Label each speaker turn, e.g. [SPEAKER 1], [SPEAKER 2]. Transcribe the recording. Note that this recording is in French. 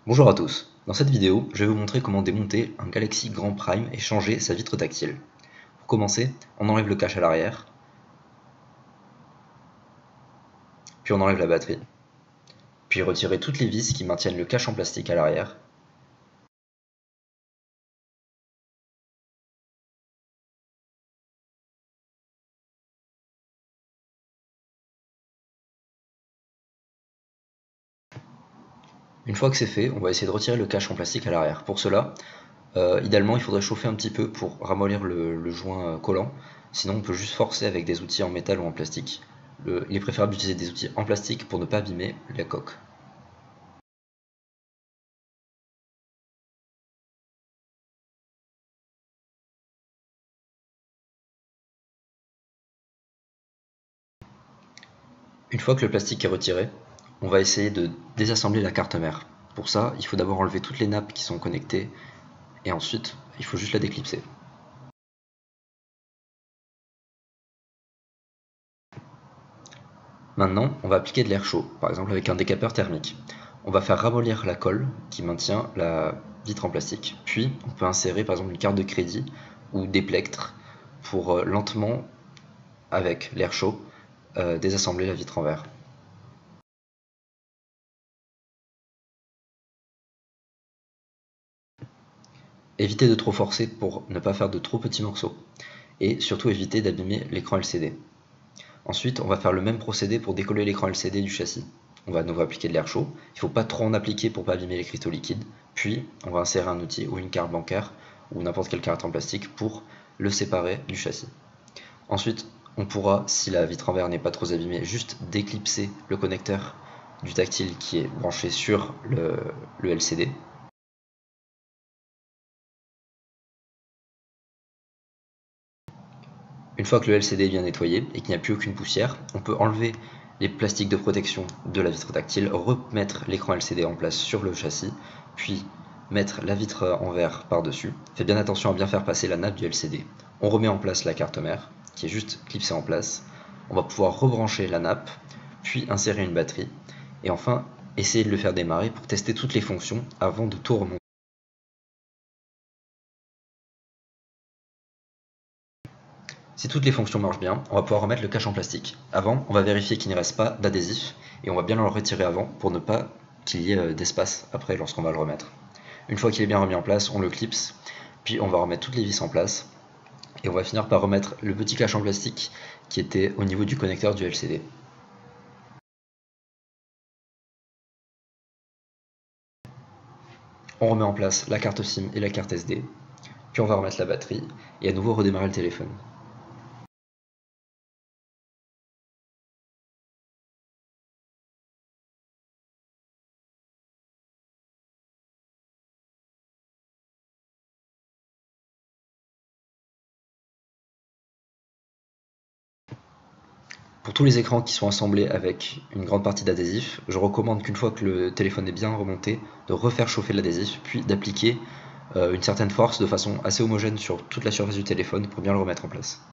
[SPEAKER 1] Bonjour à tous, dans cette vidéo, je vais vous montrer comment démonter un Galaxy Grand Prime et changer sa vitre tactile. Pour commencer, on enlève le cache à l'arrière, puis on enlève la batterie, puis retirer toutes les vis qui maintiennent le cache en plastique à l'arrière. Une fois que c'est fait, on va essayer de retirer le cache en plastique à l'arrière. Pour cela, idéalement, il faudrait chauffer un petit peu pour ramollir le joint collant. Sinon, on peut juste forcer avec des outils en métal ou en plastique. Il est préférable d'utiliser des outils en plastique pour ne pas abîmer la coque. Une fois que le plastique est retiré, on va essayer de désassembler la carte mère. Pour ça, il faut d'abord enlever toutes les nappes qui sont connectées et ensuite, il faut juste la déclipser. Maintenant, on va appliquer de l'air chaud, par exemple avec un décapeur thermique. On va faire ramollir la colle qui maintient la vitre en plastique. Puis, on peut insérer par exemple une carte de crédit ou des plectres pour lentement, avec l'air chaud, désassembler la vitre en verre. Évitez de trop forcer pour ne pas faire de trop petits morceaux. Et surtout éviter d'abîmer l'écran LCD. Ensuite, on va faire le même procédé pour décoller l'écran LCD du châssis. On va à nouveau appliquer de l'air chaud, il ne faut pas trop en appliquer pour ne pas abîmer les cristaux liquides, puis on va insérer un outil ou une carte bancaire ou n'importe quelle carte en plastique pour le séparer du châssis. Ensuite, on pourra, si la vitre en verre n'est pas trop abîmée, juste déclipser le connecteur du tactile qui est branché sur le LCD. Une fois que le LCD est bien nettoyé et qu'il n'y a plus aucune poussière, on peut enlever les plastiques de protection de la vitre tactile, remettre l'écran LCD en place sur le châssis, puis mettre la vitre en verre par-dessus. Faites bien attention à bien faire passer la nappe du LCD. On remet en place la carte mère, qui est juste clipsée en place. On va pouvoir rebrancher la nappe, puis insérer une batterie, et enfin essayer de le faire démarrer pour tester toutes les fonctions avant de tout remonter. Si toutes les fonctions marchent bien, on va pouvoir remettre le cache en plastique. Avant, on va vérifier qu'il n'y reste pas d'adhésif et on va bien le retirer avant pour ne pas qu'il y ait d'espace après lorsqu'on va le remettre. Une fois qu'il est bien remis en place, on le clipse, puis on va remettre toutes les vis en place et on va finir par remettre le petit cache en plastique qui était au niveau du connecteur du LCD. On remet en place la carte SIM et la carte SD, puis on va remettre la batterie et à nouveau redémarrer le téléphone. Pour tous les écrans qui sont assemblés avec une grande partie d'adhésif, je recommande qu'une fois que le téléphone est bien remonté, de refaire chauffer l'adhésif, puis d'appliquer une certaine force de façon assez homogène sur toute la surface du téléphone pour bien le remettre en place.